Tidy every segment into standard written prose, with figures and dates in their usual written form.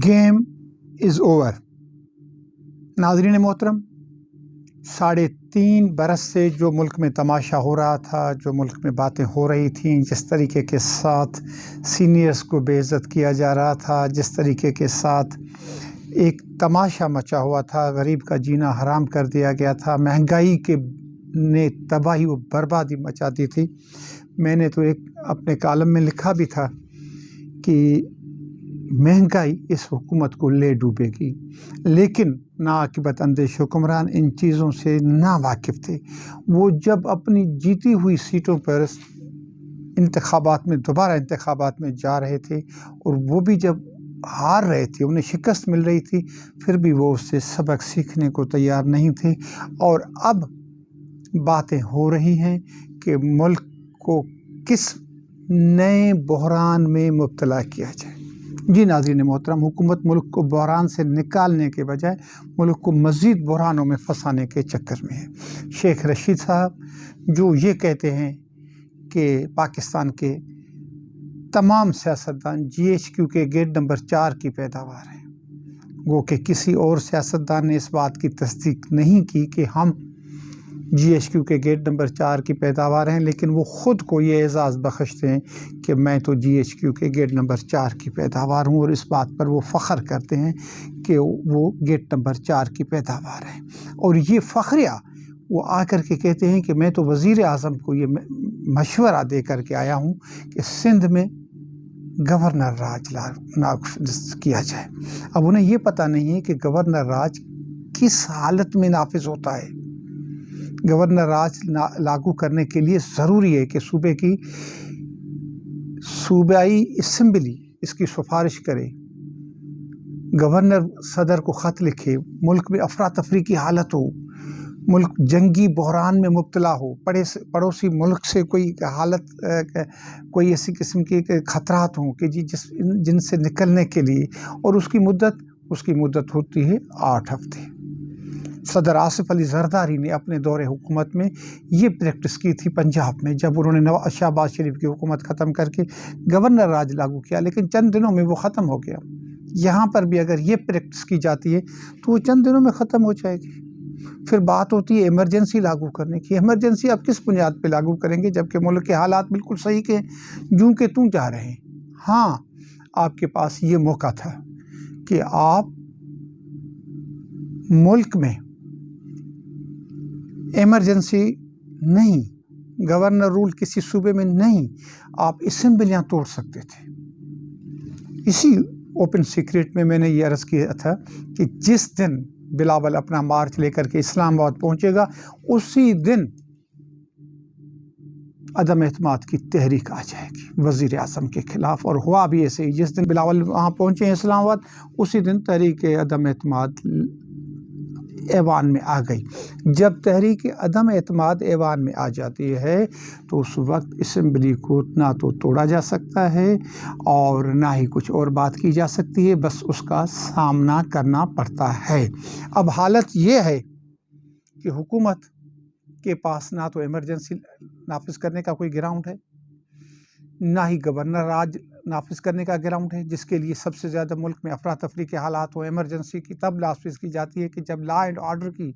Game is over. नाज़रीन मोहतरम, 3.5 बरस से जो मुल्क में तमाशा हो रहा था, जो मुल्क में बातें हो रही थीं, जिस तरीके के साथ सीनियर्स को बेइज्जत किया जा रहा था, जिस तरीके के साथ एक तमाशा मचा हुआ था, गरीब का जीना हराम कर दिया गया था, महंगाई के ने तबाही व बर्बादी मचा दी थी। मैंने तो एक अपने कॉलम में लिखा भी था कि महंगाई इस हुकूमत को ले डूबेगी, लेकिन नाआकिबत अंदेश हुक्मरान इन चीज़ों से ना वाकिफ़ थे। वो जब अपनी जीती हुई सीटों पर इंतखाबात में दोबारा इंतखाबात में जा रहे थे और वो भी जब हार रहे थे, उन्हें शिकस्त मिल रही थी, फिर भी वो उससे सबक सीखने को तैयार नहीं थे। और अब बातें हो रही हैं कि मुल्क को किस नए बहरान में मुब्तला किया जाए। जी नाज़रीन मोहतरम, हुकूमत मुल्क को बहरान से निकालने के बजाय मुल्क को मज़ीद बहरानों में फंसाने के चक्कर में है। शेख रशीद साहब जो ये कहते हैं कि पाकिस्तान के तमाम सियासतदान GHQ के गेट नंबर 4 की पैदावार हैं, वो कि किसी और सियासतदान ने इस बात की तस्दीक नहीं की कि हम GHQ के गेट नंबर 4 की पैदावार हैं, लेकिन वो ख़ुद को ये एज़ाज़ बख्शते हैं कि मैं तो GHQ के गेट नंबर 4 की पैदावार हूँ, और इस बात पर वो फ़ख्र करते हैं कि वो गेट नंबर 4 की पैदावार है। और ये फ़ख्रिया वो आकर के कहते हैं कि मैं तो वज़ीर आज़म को ये मशवरा दे कर के आया हूँ कि सिंध में गवर्नर राज नाफिज किया जाए। अब उन्हें ये पता नहीं है कि गवर्नर राज किस हालत में नाफिज होता है। गवर्नर राज लागू करने के लिए ज़रूरी है कि सूबे की सूबाई असम्बली इसकी सिफारिश करे, गवर्नर सदर को ख़त लिखे, मुल्क में अफरा तफरी की हालत हो, मुल्क जंगी बहरान में मुब्तला हो, पड़ोसी मुल्क से कोई हालत कोई ऐसी किस्म के ख़तरात हों कि जिनसे निकलने के लिए, और उसकी मुद्दत होती है 8 हफ्ते। सदर आसिफ अली जरदारी ने अपने दौरे हुकूमत में ये प्रैक्टिस की थी पंजाब में, जब उन्होंने शहबाज शरीफ की हुकूमत ख़त्म करके गवर्नर राज लागू किया, लेकिन चंद दिनों में वो ख़त्म हो गया। यहाँ पर भी अगर ये प्रैक्टिस की जाती है तो वो चंद दिनों में ख़त्म हो जाएगी। फिर बात होती है इमरजेंसी लागू करने की। इमरजेंसी आप किस बुनियाद पे लागू करेंगे जबकि मुल्क के हालात बिल्कुल सही के यूं के तूं जा रहे हैं। हाँ, आपके पास ये मौका था कि आप मुल्क में इमरजेंसी नहीं, गवर्नर रूल किसी सूबे में नहीं, आप असेंबलियाँ तोड़ सकते थे। इसी ओपन सीक्रेट में मैंने ये अर्ज़ किया था कि जिस दिन बिलावल अपना मार्च लेकर के इस्लामाबाद पहुंचेगा, उसी दिन अदम एतमाद की तहरीक आ जाएगी वज़ीर आज़म के ख़िलाफ़। और हुआ भी ऐसे ही, जिस दिन बिलावल वहाँ पहुँचे इस्लामाबाद, उसी दिन तहरीक अदम एतमाद ऐवान में आ गई। जब तहरीक अदम एतमाद ऐवान में आ जाती है तो उस वक्त असम्बली को ना तो तोड़ा जा सकता है और ना ही कुछ और बात की जा सकती है, बस उसका सामना करना पड़ता है। अब हालत ये है कि हुकूमत के पास ना तो इमरजेंसी नाफिज करने का कोई ग्राउंड है, ना ही गवर्नर राज नाफिज करने का ग्राउंड है, जिसके लिए सबसे ज़्यादा मुल्क में अफरा तफरी के हालात हो। इमरजेंसी की तब नाफिज की जाती है कि जब लॉ एंड ऑर्डर की,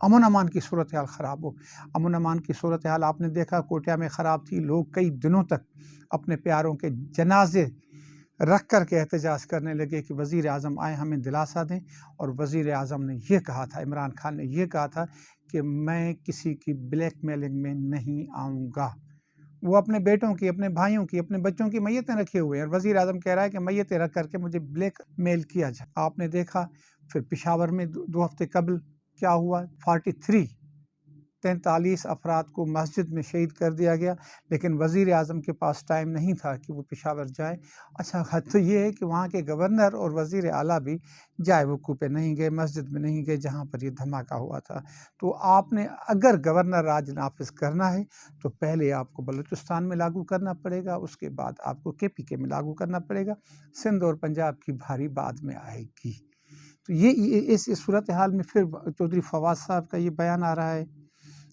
अमन अमान की सूरत हाल ख़राब हो। अमन अमान की सूरत हाल आपने देखा कोटिया में ख़राब थी। लोग कई दिनों तक अपने प्यारों के जनाजे रख कर के एहतजाज करने लगे कि वज़ीर आज़म आए हमें दिलासा दें। और वज़ीर आज़म ने यह कहा था, इमरान खान ने यह कहा था कि मैं किसी की ब्लैक मेलिंग में नहीं आऊँगा। वो अपने बेटों की, अपने भाइयों की, अपने बच्चों की मैयतें रखे हुए हैं, और वज़ीर आज़म कह रहा है कि मैयतें रख करके मुझे ब्लैक मेल किया जाए। आपने देखा फिर पेशावर में 2 हफ्ते कबल क्या हुआ, 43 अफराद को मस्जिद में शहीद कर दिया गया, लेकिन वज़ीर आज़म के पास टाइम नहीं था कि वो पेशावर जाए। अच्छा, हद तो ये है कि वहाँ के गवर्नर और वज़ीर आला भी जाए वक़ू पे नहीं गए, मस्जिद में नहीं गए जहाँ पर ये धमाका हुआ था। तो आपने अगर गवर्नर राज नाफिज करना है तो पहले आपको बलूचिस्तान में लागू करना पड़ेगा, उसके बाद आपको KPK में लागू करना पड़ेगा, सिंध और पंजाब की भारी बाद में आएगी। तो ये इस सूरत हाल में फिर चौधरी फवाद साहब का ये बयान आ रहा है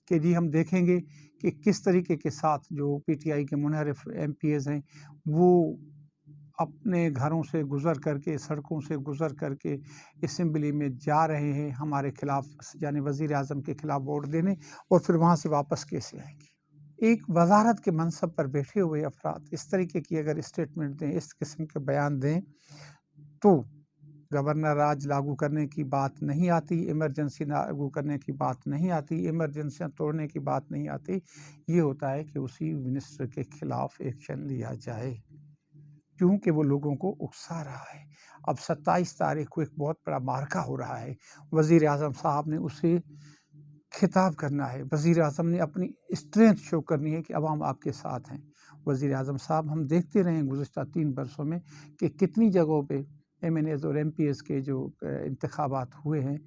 कि जी हम देखेंगे कि किस तरीके के साथ जो PTI के मुनहरिफ MPs हैं वो اپنے گھروں سے گزر کر کے، سڑکوں سے گزر کر کے اسمبلی میں جا رہے ہیں ہمارے خلاف، یعنی وزیر اعظم کے خلاف ووٹ دینے، اور پھر وہاں سے واپس کیسے آئیں گے؟ ایک وزارت کے منصب پر بیٹھے ہوئے افراد اس طریقے کی اگر اسٹیٹمنٹ دیں، اس قسم کے بیان دیں، تو گورنر راج لاگو کرنے کی بات نہیں آتی، ایمرجنسی لاگو کرنے کی بات نہیں آتی، ایمرجنسیاں توڑنے کی بات نہیں آتی۔ یہ ہوتا ہے کہ اسی منسٹر کے خلاف ایکشن لیا جائے، کیونکہ وہ لوگوں کو اکسا رہا ہے۔ اب 27 تاریخ کو ایک بہت بڑا معرکہ ہو رہا ہے، وزیر اعظم صاحب نے اسے خطاب کرنا ہے، وزیر اعظم نے اپنی اسٹرینتھ شو کرنی ہے کہ عوام آپ کے ساتھ ہیں۔ وزیر اعظم صاحب، ہم دیکھتے رہے گزشتہ 3 برسوں میں کہ کتنی جگہوں پہ ایم این ایز اور ایم پی ایس کے جو انتخابات ہوئے ہیں،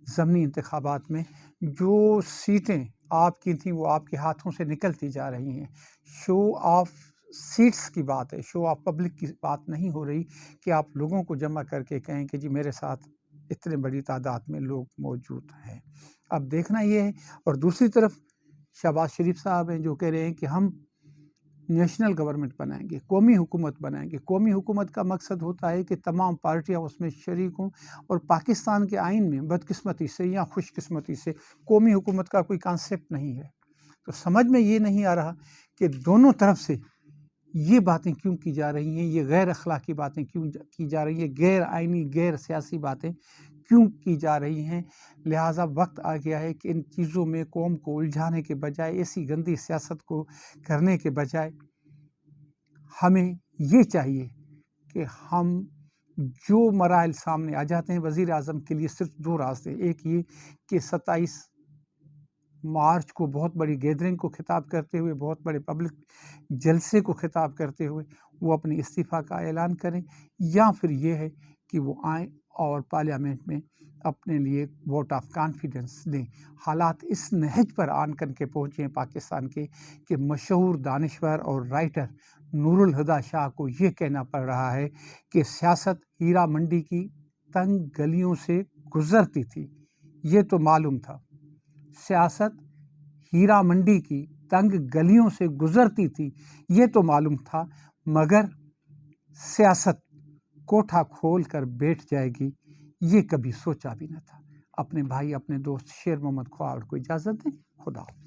ضمنی انتخابات میں جو سیٹیں آپ کی تھیں وہ آپ کے ہاتھوں سے نکلتی جا رہی ہیں۔ شو آف سیٹس کی بات ہے، شو آف پبلک کی بات نہیں ہو رہی کہ آپ لوگوں کو جمع کر کے کہیں کہ جی میرے ساتھ اتنے بڑی تعداد میں لوگ موجود ہیں۔ اب دیکھنا یہ ہے، اور دوسری طرف شہباز شریف صاحب ہیں جو کہہ رہے ہیں کہ ہم نیشنل گورنمنٹ بنائیں گے، قومی حکومت بنائیں گے۔ قومی حکومت کا مقصد ہوتا ہے کہ تمام پارٹیاں اس میں شریک ہوں، اور پاکستان کے آئین میں بدقسمتی سے یا خوش قسمتی سے قومی حکومت کا کوئی کانسیپٹ نہیں ہے۔ تو سمجھ میں یہ نہیں آ رہا کہ دونوں طرف سے یہ باتیں کیوں کی جا رہی ہیں، یہ غیر اخلاقی باتیں کیوں کی جا رہی ہیں، غیر آئینی غیر سیاسی باتیں کیوں کی جا رہی ہیں۔ لہٰذا وقت آ گیا ہے کہ ان چیزوں میں قوم کو الجھانے کے بجائے، ایسی گندی سیاست کو کرنے کے بجائے ہمیں یہ چاہیے کہ ہم جو مراحل سامنے آ جاتے ہیں، وزیر اعظم کے لیے صرف 2 راستے، ایک یہ کہ 27 مارچ کو بہت بڑی گیدرنگ کو خطاب کرتے ہوئے، بہت بڑے پبلک جلسے کو خطاب کرتے ہوئے وہ اپنی استعفیٰ کا اعلان کریں، یا پھر یہ ہے کہ وہ آئیں اور پارلیمنٹ میں اپنے لیے ووٹ آف کانفیڈنس دیں۔ حالات اس نہج پر آن کر کے پہنچے ہیں پاکستان کے کہ مشہور دانشور اور رائٹر نور الہدیٰ شاہ کو یہ کہنا پڑ رہا ہے کہ سیاست ہیرا منڈی کی تنگ گلیوں سے گزرتی تھی۔ یہ تو معلوم تھا، سیاست ہیرا منڈی کی تنگ گلیوں سے گزرتی تھی، یہ تو معلوم تھا، مگر سیاست کوٹھا کھول کر بیٹھ جائے گی یہ کبھی سوچا بھی نہ تھا۔ اپنے بھائی، اپنے دوست شیر محمد کھوڑ کو اجازت دیں۔ خدا حافظ۔